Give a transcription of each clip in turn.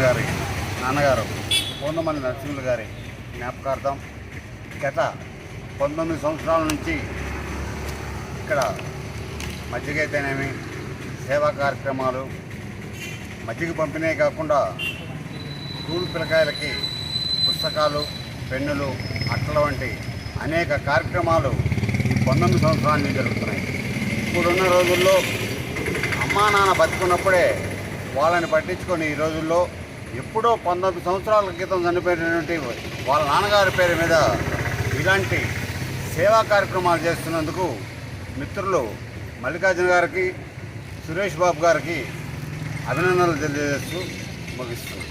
గారి నాన్నగారు పూర్ణమల్లి నరసింహులు గారి జ్ఞాపకార్థం గత 19 సంవత్సరాల నుంచి ఇక్కడ మజ్జిగ అయితేనేమి సేవా కార్యక్రమాలు, మజ్జిగ పంపిణీ కాకుండా స్కూల్ పిల్లకాయలకి పుస్తకాలు, పెన్నులు, అట్టల వంటి అనేక కార్యక్రమాలు ఈ 19 సంవత్సరాల నుంచి జరుగుతున్నాయి. ఇప్పుడున్న రోజుల్లో అమ్మా నాన్న బతుకున్నప్పుడే వాళ్ళని పట్టించుకొని ఈ రోజుల్లో ఎప్పుడో 19 సంవత్సరాల క్రితం చనిపోయినటువంటి వాళ్ళ నాన్నగారి పేరు మీద ఇలాంటి సేవా కార్యక్రమాలు చేస్తున్నందుకు మిత్రులు మల్లికార్జున గారికి, సురేష్ బాబు గారికి అభినందనలు తెలియజేస్తూ ముగిస్తున్నాం.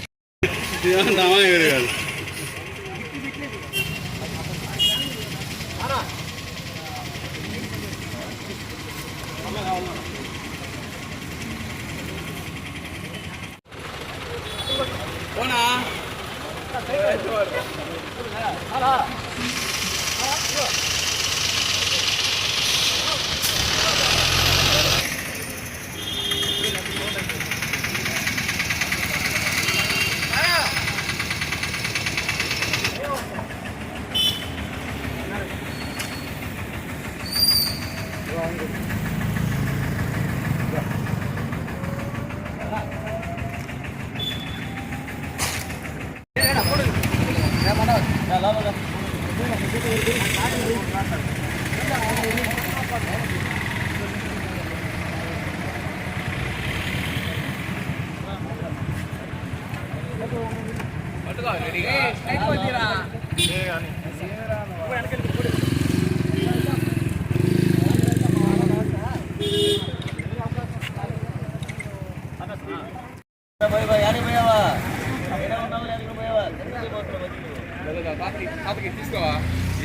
తీసుకోవా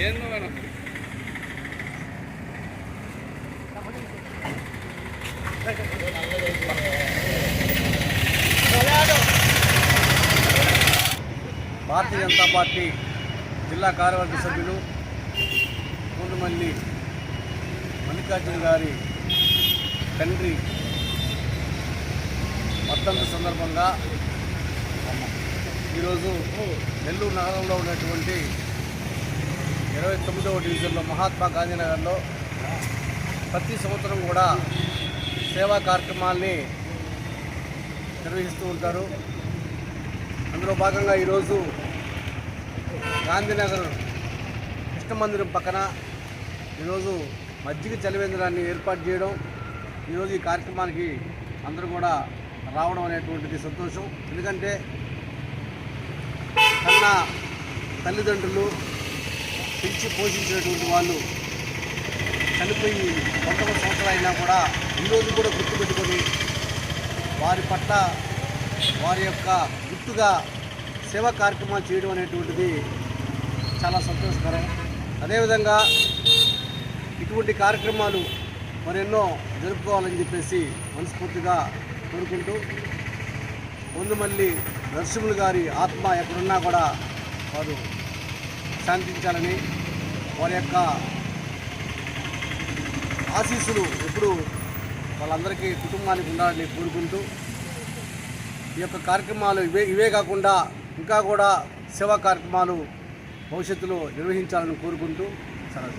ఏందో భారతీయ జనతా పార్టీ జిల్లా కార్యవర్గ సభ్యులు పూర్ణమల్లి మల్లికార్జున గారి తండ్రి వర్ధంతి సందర్భంగా ఈరోజు నెల్లూరు నగరంలో ఉన్నటువంటి 29వ డివిజన్లో మహాత్మా గాంధీ నగర్లో ప్రతి సంవత్సరం కూడా సేవా కార్యక్రమాల్ని నిర్వహిస్తూ ఉంటారు. అందులో భాగంగా ఈరోజు గాంధీనగర్ కృష్ణ మందిరం పక్కన ఈరోజు మజ్జిగ చలివేంద్రాన్ని ఏర్పాటు చేయడం, ఈరోజు ఈ కార్యక్రమానికి అందరూ కూడా రావడం అనేటువంటిది సంతోషం. ఎందుకంటే కన్న తల్లిదండ్రులు పెంచి పోషించినటువంటి వాళ్ళు చనిపోయి 19 సంవత్సరాలు అయినా కూడా ఈరోజు కూడా గుర్తుపెట్టుకొని వారి పట్ల వారి యొక్క గుర్తుగా సేవా కార్యక్రమాలు చేయడం అనేటువంటిది చాలా సంతోషకరం. అదేవిధంగా ఇటువంటి కార్యక్రమాలు మరెన్నో జరుపుకోవాలని చెప్పేసి మనస్ఫూర్తిగా కోరుకుంటూ, పూర్ణమల్లి నరసింహులు గారి ఆత్మ ఎక్కడున్నా కూడా వారు శాంతించాలని, వారి యొక్క ఆశీస్సులు ఎప్పుడు వాళ్ళందరికీ కుటుంబానికి ఉండాలని కోరుకుంటూ, ఈ యొక్క కార్యక్రమాలు ఇవే కాకుండా ఇంకా కూడా సేవా కార్యక్రమాలు భవిష్యత్తులో నిర్వహించాలని కోరుకుంటూ సెలవు.